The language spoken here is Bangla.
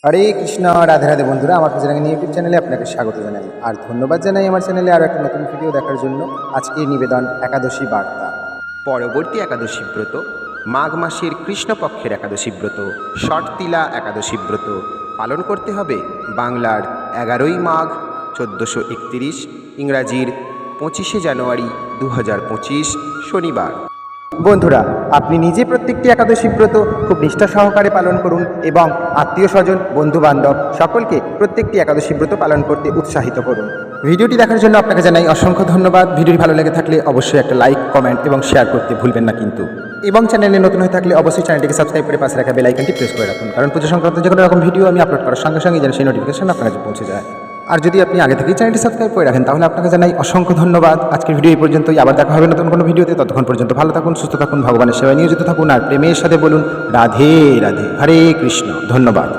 হরে কৃষ্ণ। রাধে রাধে বন্ধুরা, আমার পুজোরাঙ্গিনী ইউটিউব চ্যানেলে আপনাকে স্বাগত জানাই আর ধন্যবাদ জানাই আমার চ্যানেলে আরও একটা নতুন ভিডিও দেখার জন্য। আজকের নিবেদন একাদশী বার্তা। পরবর্তী একাদশী ব্রত মাঘ মাসের কৃষ্ণপক্ষের একাদশী ব্রত ষটতিলা একাদশী ব্রত পালন করতে হবে বাংলার 11ই মাঘ 1431, ইংরাজির 25শে জানুয়ারি 2025 শনিবার। বন্ধুরা, আপনি নিজে প্রত্যেকটি একাদশী ব্রত খুব নিষ্ঠা সহকারে পালন করুন এবং আত্মীয় স্বজন, বন্ধু বান্ধব সকলকে প্রত্যেকটি একাদশী ব্রত পালন করতে উৎসাহিত করুন। ভিডিওটি দেখার জন্য আপনাকে জানাই অসংখ্য ধন্যবাদ। ভিডিওটি ভালো লেগে থাকলে অবশ্যই একটা লাইক, কমেন্ট এবং শেয়ার করতে ভুলবেন না কিন্তু। এবং চ্যানেলে নতুন হয়ে থাকলে অবশ্যই চ্যানেলটিকে সাবস্ক্রাইব করে পাশে রাখা বেল আইকনটি প্রেস করে রাখুন, কারণ পুজো সংক্রান্ত যে কোনো রকম ভিডিও আমি আপলোড করার সঙ্গে সঙ্গে যেন সেই নোটিফিকেশন আপনার কাছে পৌঁছে যায়। আর যদি আপনি আগে থেকেই চ্যানেলটি সাবস্ক্রাইব করে রাখেন তাহলে আপনাকে জানাই অসংখ্য ধন্যবাদ। আজকের ভিডিও এই পর্যন্তই, আবার দেখা হবে নতুন কোনো ভিডিওতে। ততক্ষণ পর্যন্ত ভালো থাকুন, সুস্থ থাকুন, ভগবানের সেবায় নিয়োজিত থাকুন আর প্রেমের সাথে বলুন রাধে রাধে। হরে কৃষ্ণ। ধন্যবাদ।